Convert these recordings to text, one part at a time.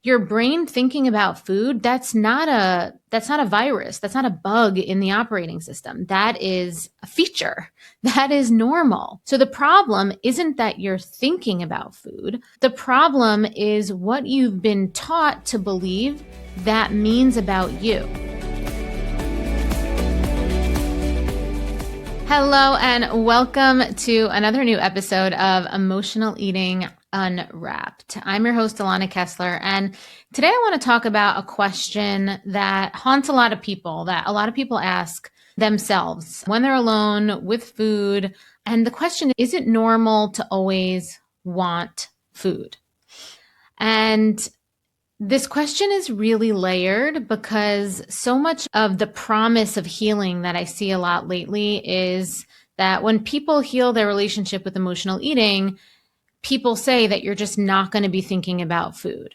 Your brain thinking about food, that's not a virus. That's not a bug in the operating system. That is a feature. That is normal. So the problem isn't that you're thinking about food. The problem is what you've been taught to believe that means about you. Hello, and welcome to another new episode of Emotional Eating Unwrapped. I'm your host, Alana Kessler, and today I want to talk about a question that haunts a lot of people, that a lot of people ask themselves when they're alone with food. And the question is it normal to always want food? And this question is really layered because so much of the promise of healing that I see a lot lately is that when people heal their relationship with emotional eating, people say that you're just not going to be thinking about food.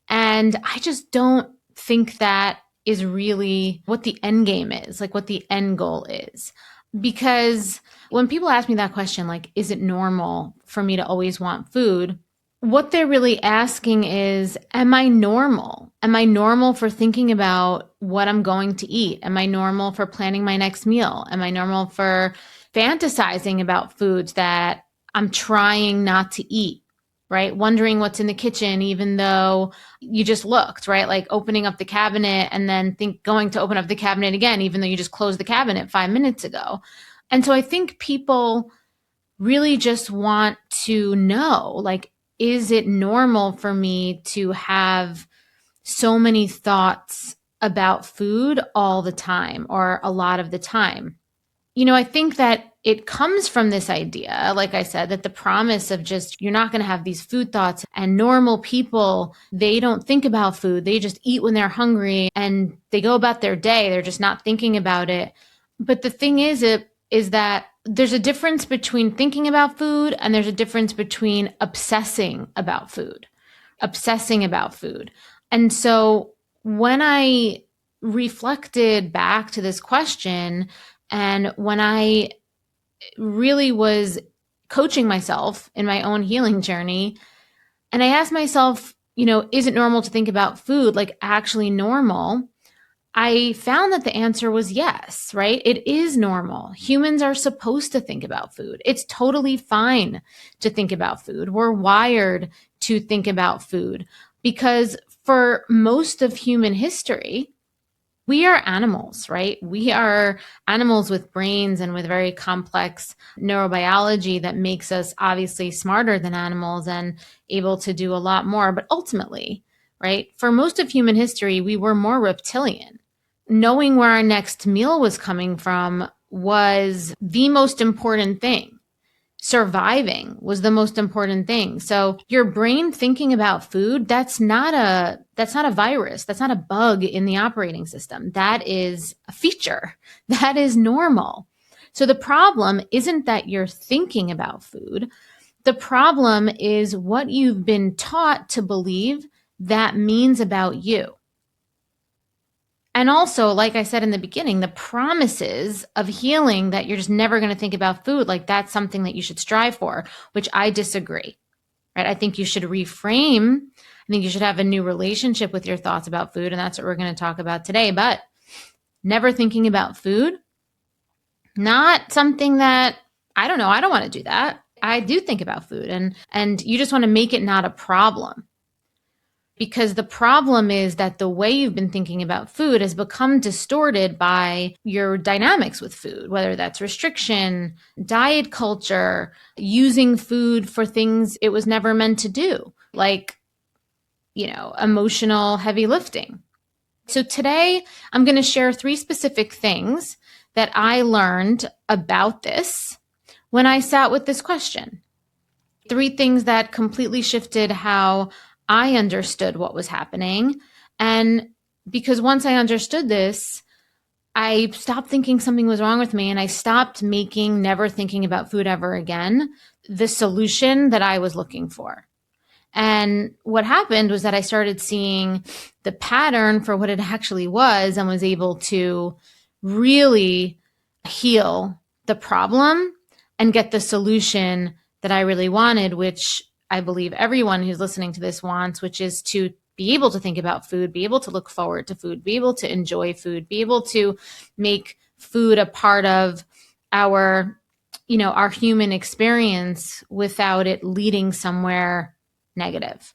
And I just don't think that is really what the end game is, like what the end goal is. Because when people ask me that question, like, is it normal for me to always want food? What they're really asking is, am I normal? Am I normal for thinking about what I'm going to eat? Am I normal for planning my next meal? Am I normal for fantasizing about foods that I'm trying not to eat, right? Wondering what's in the kitchen, even though you just looked, right? Like opening up the cabinet and then going to open up the cabinet again, even though you just closed the cabinet 5 minutes ago. And so I think people really just want to know, like, is it normal for me to have so many thoughts about food all the time or a lot of the time? I think that it comes from this idea, like I said, that the promise of just you're not going to have these food thoughts, and normal people, they don't think about food. They just eat when they're hungry and they go about their day. They're just not thinking about it. But the thing is that there's a difference between thinking about food and there's a difference between obsessing about food. Obsessing about food. And so when I reflected back to this question, and when I really was coaching myself in my own healing journey, and I asked myself, is it normal to think about food, like actually normal? I found that the answer was yes, right? It is normal. Humans are supposed to think about food. It's totally fine to think about food. We're wired to think about food because for most of human history, we are animals, right? We are animals with brains and with very complex neurobiology that makes us obviously smarter than animals and able to do a lot more. But ultimately, right, for most of human history, we were more reptilian. Knowing where our next meal was coming from was the most important thing. Surviving was the most important thing. So your brain thinking about food, that's not a virus. That's not a bug in the operating system. That is a feature. That is normal. So the problem isn't that you're thinking about food. The problem is what you've been taught to believe that means about you. And also, like I said in the beginning, the promises of healing that you're just never going to think about food, like that's something that you should strive for, which I disagree, right? I think you should reframe. I think you should have a new relationship with your thoughts about food. And that's what we're going to talk about today. But never thinking about food, not something that, I don't know, I don't want to do that. I do think about food, and you just want to make it not a problem. Because the problem is that the way you've been thinking about food has become distorted by your dynamics with food, whether that's restriction, diet culture, using food for things it was never meant to do, like, emotional heavy lifting. So today I'm going to share 3 specific things that I learned about this when I sat with this question. 3 things that completely shifted how I understood what was happening. And because once I understood this, I stopped thinking something was wrong with me, and I stopped making never thinking about food ever again the solution that I was looking for. And what happened was that I started seeing the pattern for what it actually was and was able to really heal the problem and get the solution that I really wanted, which I believe everyone who's listening to this wants, which is to be able to think about food, be able to look forward to food, be able to enjoy food, be able to make food a part of our, our human experience without it leading somewhere negative.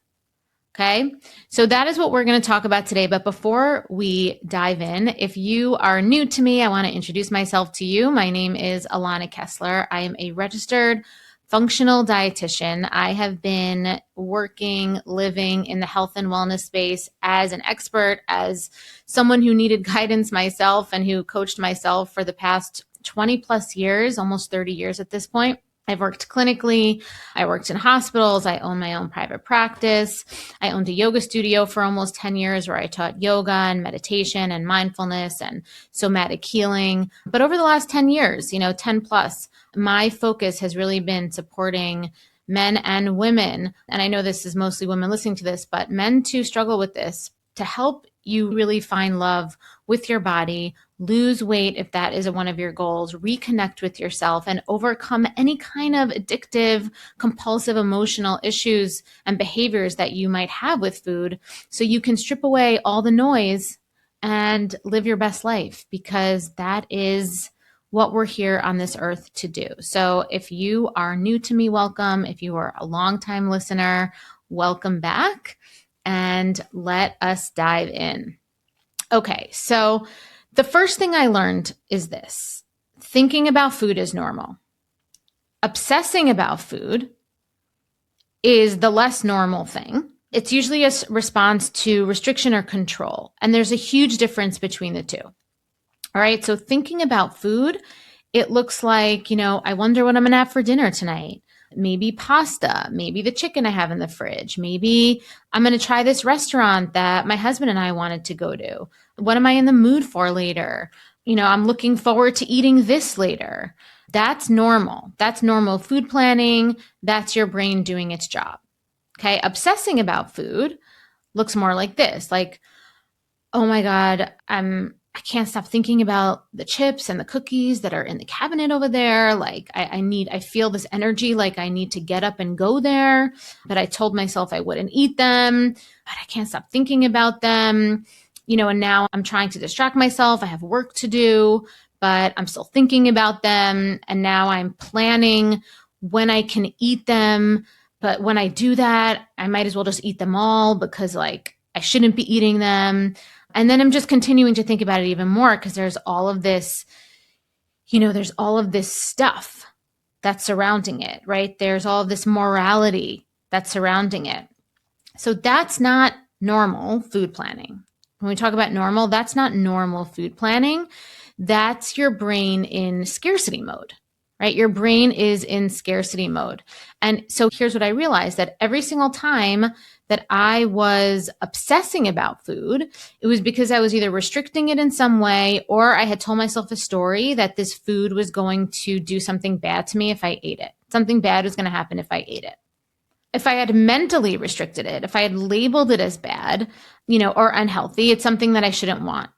Okay. So that is what we're going to talk about today. But before we dive in, if you are new to me, I want to introduce myself to you. My name is Alana Kessler. I am a registered functional dietitian. I have been working, living in the health and wellness space as an expert, as someone who needed guidance myself and who coached myself for the past 20 plus years, almost 30 years at this point. I've worked clinically. I worked in hospitals. I own my own private practice. I owned a yoga studio for almost 10 years where I taught yoga and meditation and mindfulness and somatic healing. But over the last 10 years, 10 plus, my focus has really been supporting men and women. And I know this is mostly women listening to this, but men too struggle with this, to help you really find love with your body, lose weight if that is one of your goals, reconnect with yourself, and overcome any kind of addictive, compulsive, emotional issues and behaviors that you might have with food, so you can strip away all the noise and live your best life, because that is what we're here on this earth to do. So if you are new to me, welcome. If you are a longtime listener, welcome back. And let us dive in. Okay, so the first thing I learned is this: thinking about food is normal. Obsessing about food is the less normal thing. It's usually a response to restriction or control. And there's a huge difference between the two. All right, so thinking about food, it looks like, I wonder what I'm gonna have for dinner tonight. Maybe pasta, maybe the chicken I have in the fridge. Maybe I'm going to try this restaurant that my husband and I wanted to go to. What am I in the mood for later? I'm looking forward to eating this later. That's normal. That's normal food planning. That's your brain doing its job. Okay. Obsessing about food looks more like this. Like, oh my God, I can't stop thinking about the chips and the cookies that are in the cabinet over there. Like I feel this energy, like I need to get up and go there, but I told myself I wouldn't eat them, but I can't stop thinking about them, and now I'm trying to distract myself. I have work to do, but I'm still thinking about them. And now I'm planning when I can eat them. But when I do that, I might as well just eat them all, because I shouldn't be eating them. And then I'm just continuing to think about it even more, because there's all of this, there's all of this stuff that's surrounding it, right? There's all of this morality that's surrounding it. So that's not normal food planning. When we talk about normal, that's not normal food planning. That's your brain in scarcity mode, right? Your brain is in scarcity mode. And so here's what I realized: that every single time that I was obsessing about food, it was because I was either restricting it in some way, or I had told myself a story that this food was going to do something bad to me if I ate it. Something bad was going to happen if I ate it. If I had mentally restricted it, if I had labeled it as bad, or unhealthy, it's something that I shouldn't want.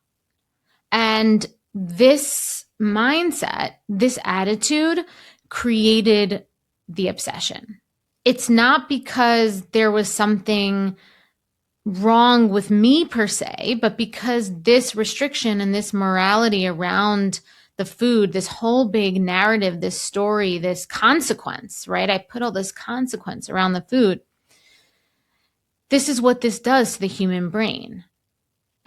And this mindset, this attitude created the obsession. It's not because there was something wrong with me per se, but because this restriction and this morality around the food, this whole big narrative, this story, this consequence, right? I put all this consequence around the food. This is what this does to the human brain.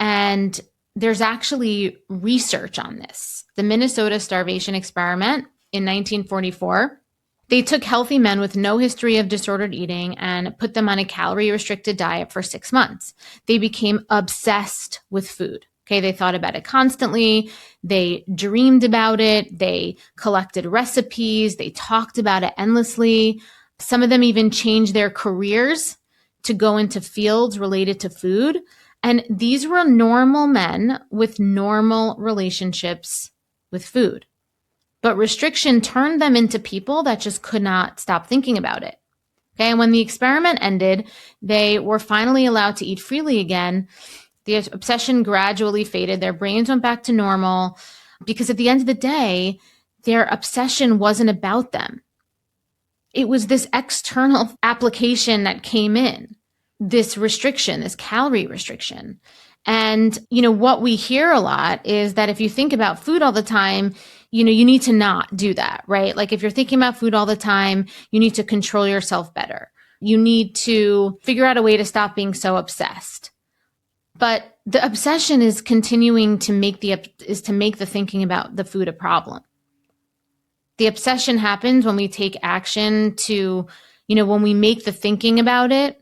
And there's actually research on this. The Minnesota starvation experiment in 1944, they took healthy men with no history of disordered eating and put them on a calorie-restricted diet for 6 months. They became obsessed with food. Okay, they thought about it constantly. They dreamed about it. They collected recipes. They talked about it endlessly. Some of them even changed their careers to go into fields related to food. And these were normal men with normal relationships with food. But restriction turned them into people that just could not stop thinking about it. Okay, and when the experiment ended, they were finally allowed to eat freely again. The obsession gradually faded. Their brains went back to normal, because at the end of the day, their obsession wasn't about them. It was this external application that came in, this restriction, this calorie restriction. And, what we hear a lot is that if you think about food all the time, you need to not do that, right? Like if you're thinking about food all the time, you need to control yourself better. You need to figure out a way to stop being so obsessed. But the obsession is continuing to make the thinking about the food a problem. The obsession happens when we take action to, when we make the thinking about it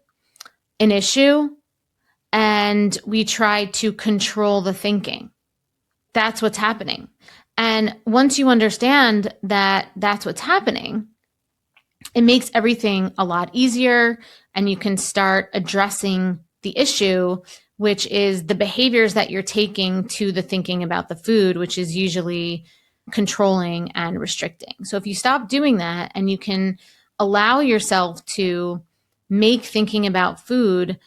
an issue and we try to control the thinking. That's what's happening. And once you understand that that's what's happening, it makes everything a lot easier, and you can start addressing the issue, which is the behaviors that you're taking to the thinking about the food, which is usually controlling and restricting. So if you stop doing that and you can allow yourself to make thinking about food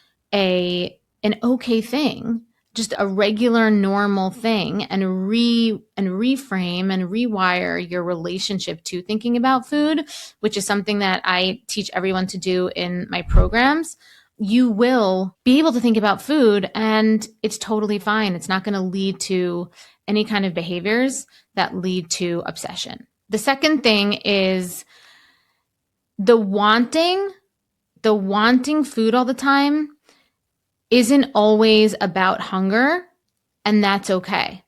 an okay thing, just a regular normal thing, and reframe and rewire your relationship to thinking about food, which is something that I teach everyone to do in my programs, you will be able to think about food and it's totally fine. It's not going to lead to any kind of behaviors that lead to obsession. The second thing is the wanting food all the time isn't always about hunger, and that's okay.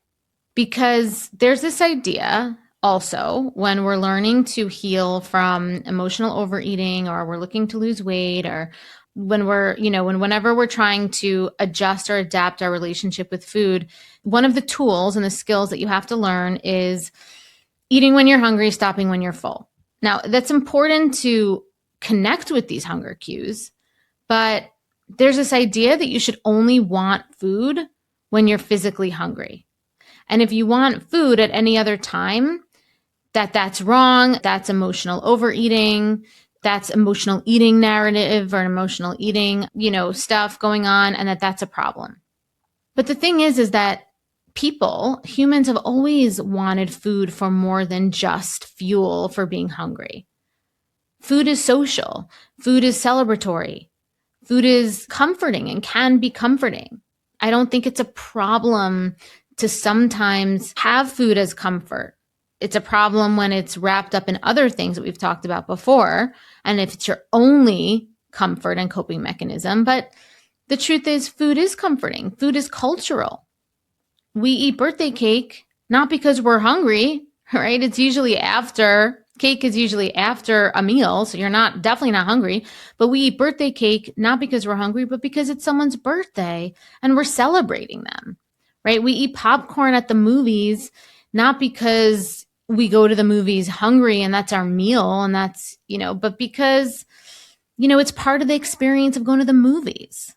Because there's this idea also when we're learning to heal from emotional overeating, or we're looking to lose weight, or whenever we're trying to adjust or adapt our relationship with food, one of the tools and the skills that you have to learn is eating when you're hungry, stopping when you're full. Now, that's important to connect with these hunger cues, but there's this idea that you should only want food when you're physically hungry. And if you want food at any other time, that's wrong. That's emotional overeating. That's emotional eating narrative or emotional eating, stuff going on, and that's a problem. But the thing is that humans have always wanted food for more than just fuel for being hungry. Food is social. Food is celebratory. Food is comforting and can be comforting. I don't think it's a problem to sometimes have food as comfort. It's a problem when it's wrapped up in other things that we've talked about before, and if it's your only comfort and coping mechanism. But the truth is, food is comforting. Food is cultural. We eat birthday cake not because we're hungry, right? Cake is usually after a meal, so you're definitely not hungry. But we eat birthday cake not because we're hungry, but because it's someone's birthday and we're celebrating them, right? We eat popcorn at the movies not because we go to the movies hungry and that's our meal, and that's, but because, it's part of the experience of going to the movies.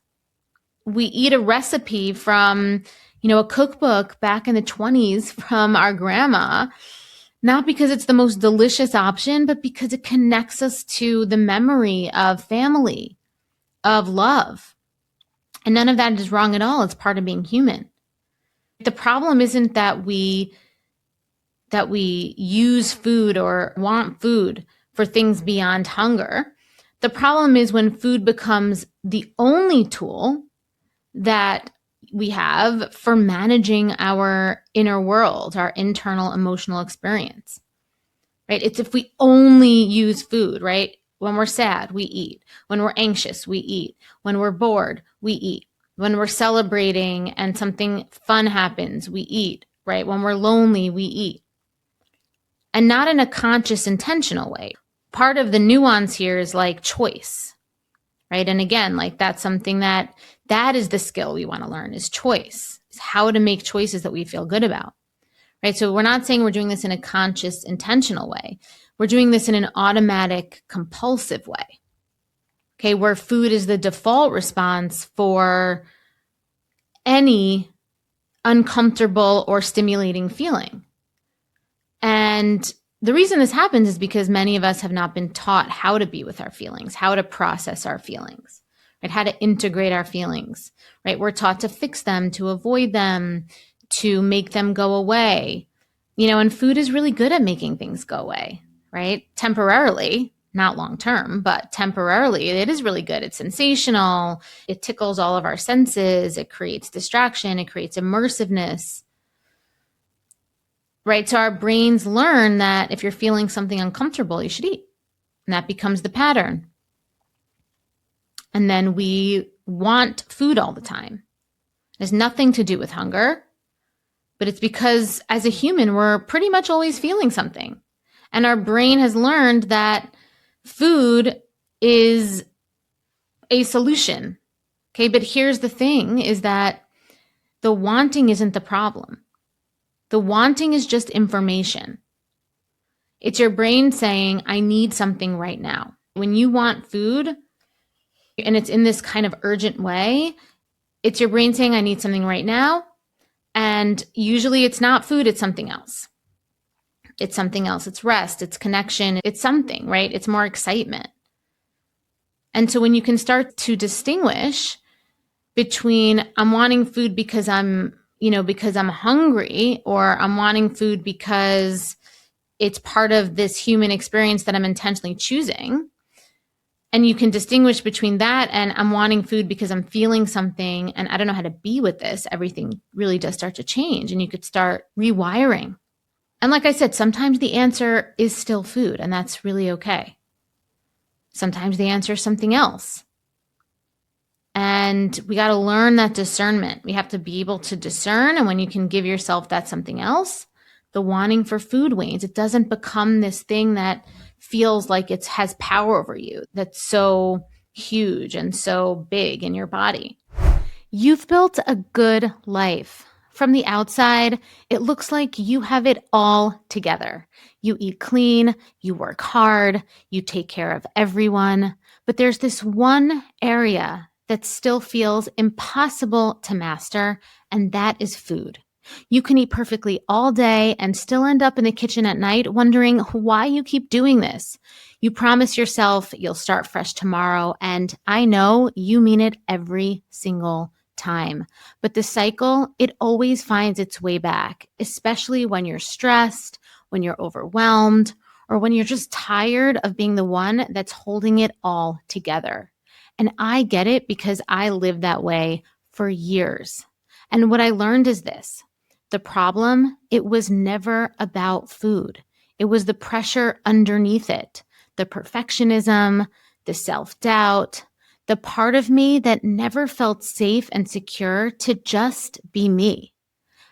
We eat a recipe from, a cookbook back in the 1920s from our grandma, not because it's the most delicious option, but because it connects us to the memory of family, of love. And none of that is wrong at all. It's part of being human. The problem isn't that we use food or want food for things beyond hunger. The problem is when food becomes the only tool that we have for managing our inner world, our internal emotional experience, right? It's if we only use food, right? When we're sad, we eat. When we're anxious, we eat. When we're bored, we eat. When we're celebrating and something fun happens, we eat, right? When we're lonely, we eat. And not in a conscious, intentional way. Part of the nuance here is like choice, right? And again, like that's something that is the skill we want to learn, is choice, is how to make choices that we feel good about, right? So we're not saying we're doing this in a conscious, intentional way. We're doing this in an automatic, compulsive way, okay, where food is the default response for any uncomfortable or stimulating feeling. And the reason this happens is because many of us have not been taught how to be with our feelings, how to process our feelings, right? How to integrate our feelings, right? We're taught to fix them, to avoid them, to make them go away. And food is really good at making things go away, right? Temporarily, not long term, but temporarily, it is really good. It's sensational. It tickles all of our senses. It creates distraction. It creates immersiveness. Right? So our brains learn that if you're feeling something uncomfortable, you should eat. And that becomes the pattern. And then we want food all the time. It has nothing to do with hunger, but it's because as a human, we're pretty much always feeling something. And our brain has learned that food is a solution. Okay, but here's the thing is that the wanting isn't the problem. The wanting is just information. It's your brain saying, I need something right now. When you want food, and it's in this kind of urgent way, it's your brain saying, I need something right now. And usually it's not food, it's something else. It's something else. It's rest, it's connection, it's something, right? It's more excitement. And so when you can start to distinguish between I'm wanting food because I'm hungry, or I'm wanting food because it's part of this human experience that I'm intentionally choosing. And you can distinguish between that and I'm wanting food because I'm feeling something and I don't know how to be with this. Everything really does start to change and you could start rewiring. And like I said, sometimes the answer is still food, and that's really okay. Sometimes the answer is something else. And we got to learn that discernment. We have to be able to discern. And when you can give yourself that something else, the wanting for food wanes. It doesn't become this thing that feels like it has power over you, that's so huge and so big in your body. You've built a good life. From the outside, it looks like you have it all together. You eat clean, you work hard, you take care of everyone. But there's this one area that still feels impossible to master, and that is food. You can eat perfectly all day and still end up in the kitchen at night wondering why you keep doing this. You promise yourself you'll start fresh tomorrow, and I know you mean it every single time. But the cycle, it always finds its way back, especially when you're stressed, when you're overwhelmed, or when you're just tired of being the one that's holding it all together. And I get it because I lived that way for years. And what I learned is this. The problem, it was never about food. It was the pressure underneath it, the perfectionism, the self-doubt, the part of me that never felt safe and secure to just be me.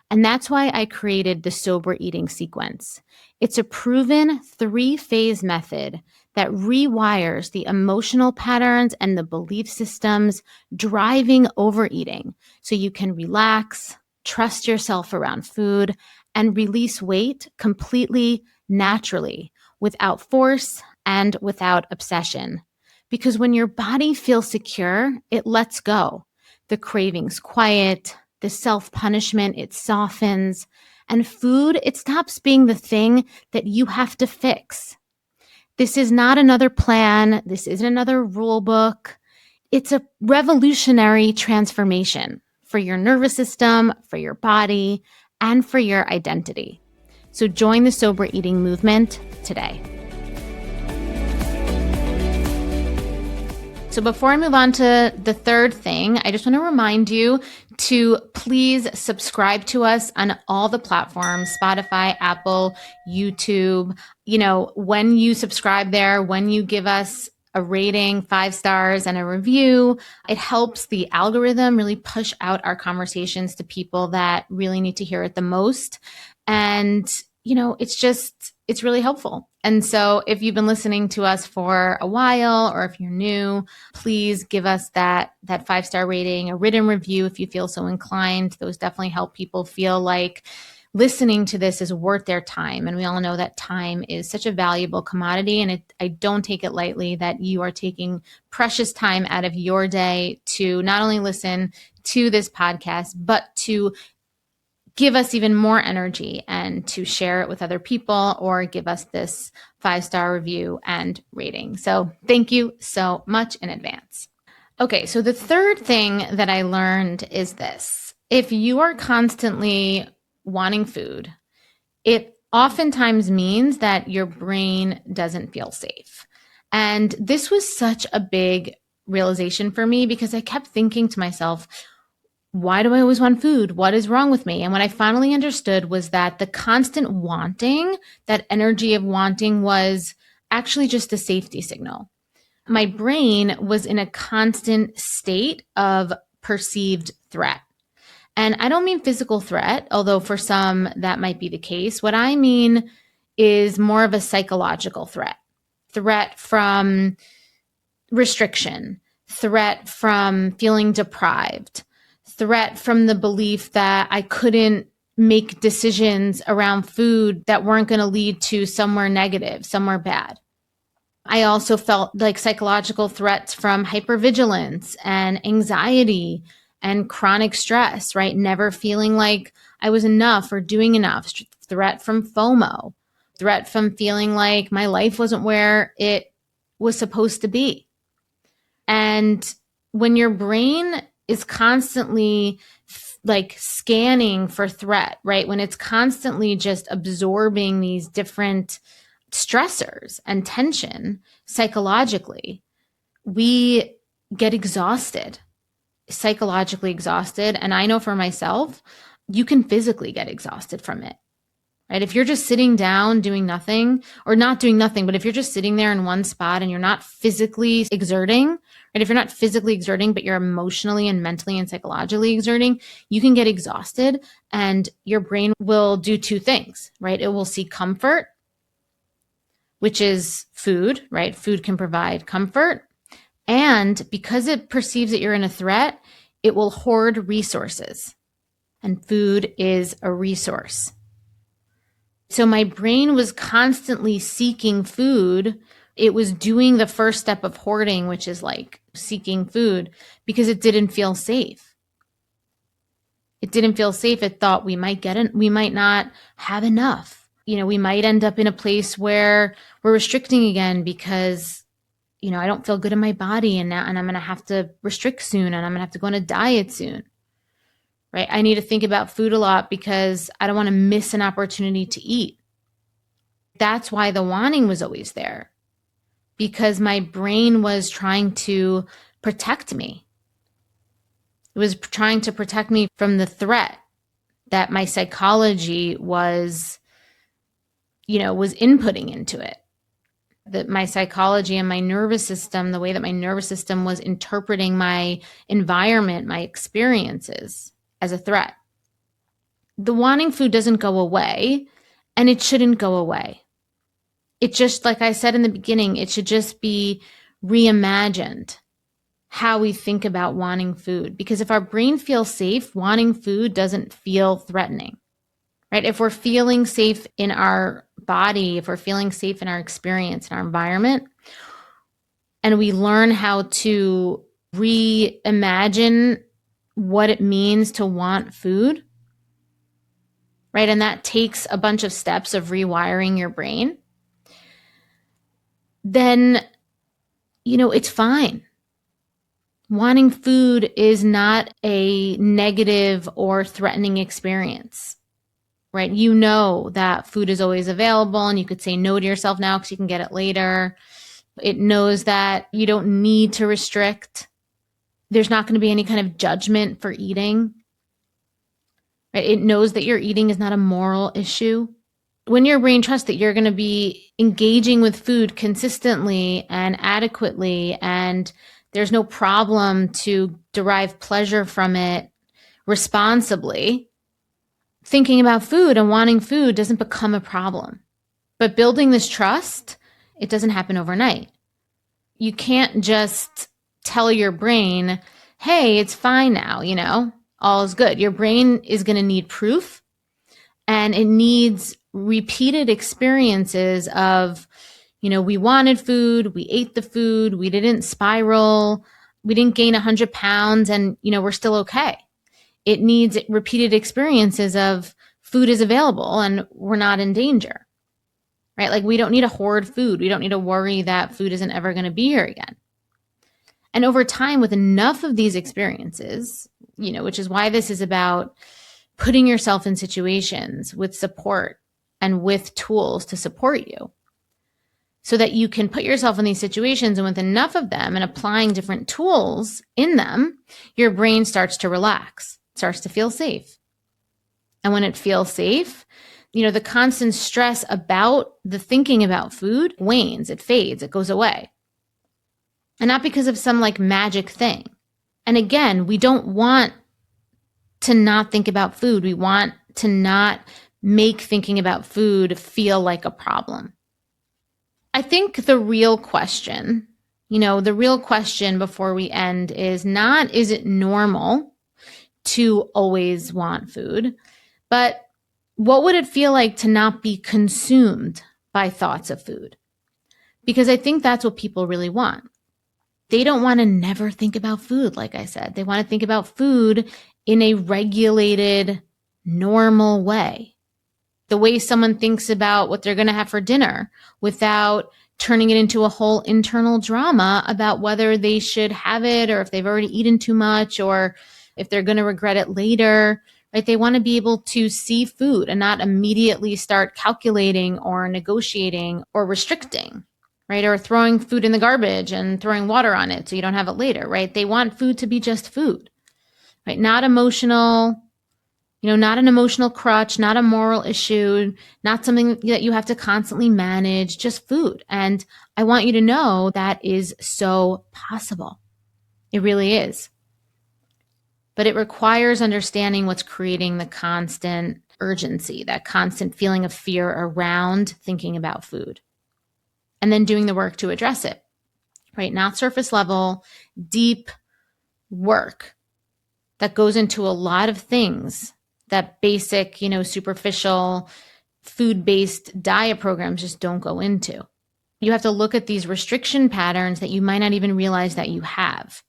And that's why I created the sober eating sequence. It's a proven 3-phase method that rewires the emotional patterns and the belief systems driving overeating so you can relax, trust yourself around food, and release weight completely naturally, without force and without obsession. Because when your body feels secure, it lets go. The cravings quiet, the self-punishment, it softens, and food, it stops being the thing that you have to fix. This is not another plan. This isn't another rule book. It's a revolutionary transformation for your nervous system, for your body, and for your identity. So join the sober eating movement today. So before I move on to the third thing, I just want to remind you to please subscribe to us on all the platforms, Spotify, Apple, YouTube. When you subscribe there, when you give us a rating, 5 stars, and a review, it helps the algorithm really push out our conversations to people that really need to hear it the most. And, it's really helpful. And so if you've been listening to us for a while, or if you're new, please give us that 5-star rating, a written review if you feel so inclined. Those definitely help people feel like listening to this is worth their time. And we all know that time is such a valuable commodity. And I don't take it lightly that you are taking precious time out of your day to not only listen to this podcast, but to give us even more energy and to share it with other people or give us this 5-star review and rating. So thank you so much in advance. Okay, so the third thing that I learned is this. If you are constantly wanting food, it oftentimes means that your brain doesn't feel safe. And this was such a big realization for me because I kept thinking to myself, why do I always want food? What is wrong with me? And what I finally understood was that the constant wanting, that energy of wanting, was actually just a safety signal. My brain was in a constant state of perceived threat. And I don't mean physical threat, although for some that might be the case. What I mean is more of a psychological threat. Threat from restriction, threat from feeling deprived, threat from the belief that I couldn't make decisions around food that weren't going to lead to somewhere negative, somewhere bad. I also felt like psychological threats from hypervigilance and anxiety and chronic stress, right? Never feeling like I was enough or doing enough. Threat from FOMO, threat from feeling like my life wasn't where it was supposed to be. And when your brain is constantly like scanning for threat, right? When it's constantly just absorbing these different stressors and tension psychologically, we get exhausted, psychologically exhausted. And I know for myself, you can physically get exhausted from it. Right? If you're just sitting down doing nothing, or not doing nothing, but if you're just sitting there in one spot and you're not physically exerting, right? If you're not physically exerting, but you're emotionally and mentally and psychologically exerting, you can get exhausted, and your brain will do two things, right? It will seek comfort, which is food, right? Food can provide comfort. And because it perceives that you're in a threat, it will hoard resources. And food is a resource. So my brain was constantly seeking food. It was doing the first step of hoarding, which is like seeking food, because it didn't feel safe. It didn't feel safe. It thought we might not have enough. We might end up in a place where we're restricting again because, I don't feel good in my body, and I'm going to have to restrict soon, and I'm going to have to go on a diet soon. Right? I need to think about food a lot because I don't want to miss an opportunity to eat. That's why the wanting was always there, because my brain was trying to protect me. It was trying to protect me from the threat that my psychology was inputting into it. That my psychology and my nervous system, the way that my nervous system was interpreting my environment, my experiences, as a threat. The wanting food doesn't go away, and it shouldn't go away. It just, like I said in the beginning, it should just be reimagined how we think about wanting food. Because if our brain feels safe, wanting food doesn't feel threatening, right? If we're feeling safe in our body, if we're feeling safe in our experience, in our environment, and we learn how to reimagine what it means to want food, right? And that takes a bunch of steps of rewiring your brain. Then, it's fine. Wanting food is not a negative or threatening experience, right? You know that food is always available, and you could say no to yourself now because you can get it later. It knows that you don't need to restrict. There's not going to be any kind of judgment for eating. Right? It knows that your eating is not a moral issue. When your brain trusts that you're going to be engaging with food consistently and adequately, and there's no problem to derive pleasure from it responsibly, thinking about food and wanting food doesn't become a problem. But building this trust, it doesn't happen overnight. You can't just tell your brain, hey, it's fine now, all is good. Your brain is going to need proof, and it needs repeated experiences of, we wanted food, we ate the food, we didn't spiral, we didn't gain 100 pounds, and, we're still okay. It needs repeated experiences of food is available and we're not in danger, right? Like, we don't need to hoard food. We don't need to worry that food isn't ever going to be here again. And over time, with enough of these experiences, which is why this is about putting yourself in situations with support and with tools to support you. so that you can put yourself in these situations, and with enough of them and applying different tools in them, your brain starts to relax, starts to feel safe. And when it feels safe, the constant stress about the thinking about food wanes, it fades, it goes away. And not because of some like magic thing. And again, we don't want to not think about food. We want to not make thinking about food feel like a problem. I think the real question before we end is not, is it normal to always want food, but what would it feel like to not be consumed by thoughts of food? Because I think that's what people really want. They don't want to never think about food, like I said. They want to think about food in a regulated, normal way. The way someone thinks about what they're going to have for dinner without turning it into a whole internal drama about whether they should have it or if they've already eaten too much or if they're going to regret it later. Right? They want to be able to see food and not immediately start calculating or negotiating or restricting, right? Or throwing food in the garbage and throwing water on it so you don't have it later, right? They want food to be just food, right? Not emotional, not an emotional crutch, not a moral issue, not something that you have to constantly manage, just food. And I want you to know that is so possible. It really is. But it requires understanding what's creating the constant urgency, that constant feeling of fear around thinking about food. And then doing the work to address it, right? Not surface level, deep work that goes into a lot of things that basic, superficial food-based diet programs just don't go into. You have to look at these restriction patterns that you might not even realize that you have.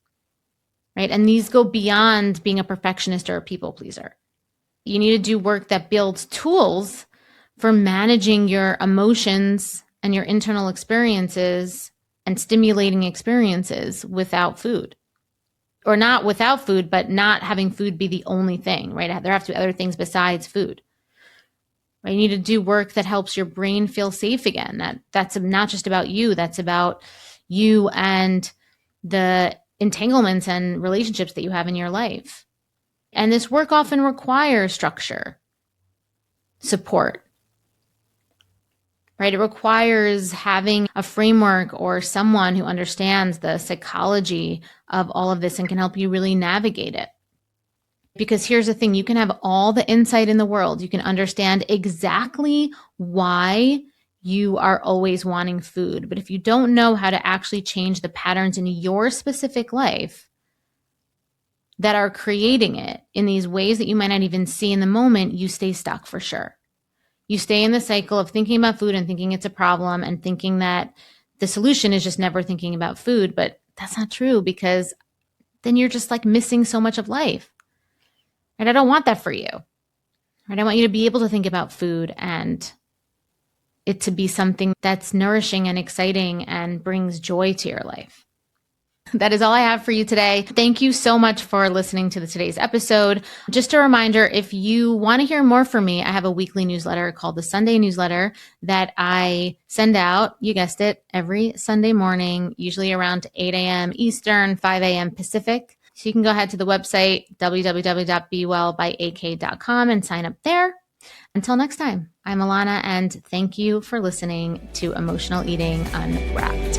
Right? And these go beyond being a perfectionist or a people pleaser. You need to do work that builds tools for managing your emotions and your internal experiences and stimulating experiences without food. Or not without food, but not having food be the only thing, right? There have to be other things besides food. Right? You need to do work that helps your brain feel safe again. That's not just about you. That's about you and the entanglements and relationships that you have in your life. And this work often requires structure, support, right? It requires having a framework or someone who understands the psychology of all of this and can help you really navigate it. Because here's the thing, you can have all the insight in the world. You can understand exactly why you are always wanting food. But if you don't know how to actually change the patterns in your specific life that are creating it in these ways that you might not even see in the moment, you stay stuck for sure. You stay in the cycle of thinking about food and thinking it's a problem and thinking that the solution is just never thinking about food. But that's not true, because then you're just like missing so much of life. And I don't want that for you. Right? I want you to be able to think about food and it to be something that's nourishing and exciting and brings joy to your life. That is all I have for you today. Thank you so much for listening to today's episode. Just a reminder, if you want to hear more from me, I have a weekly newsletter called the Sunday Newsletter that I send out, you guessed it, every Sunday morning, usually around 8 a.m. Eastern, 5 a.m. Pacific. So you can go ahead to the website, www.bewellbyak.com, and sign up there. Until next time, I'm Alana, and thank you for listening to Emotional Eating Unwrapped.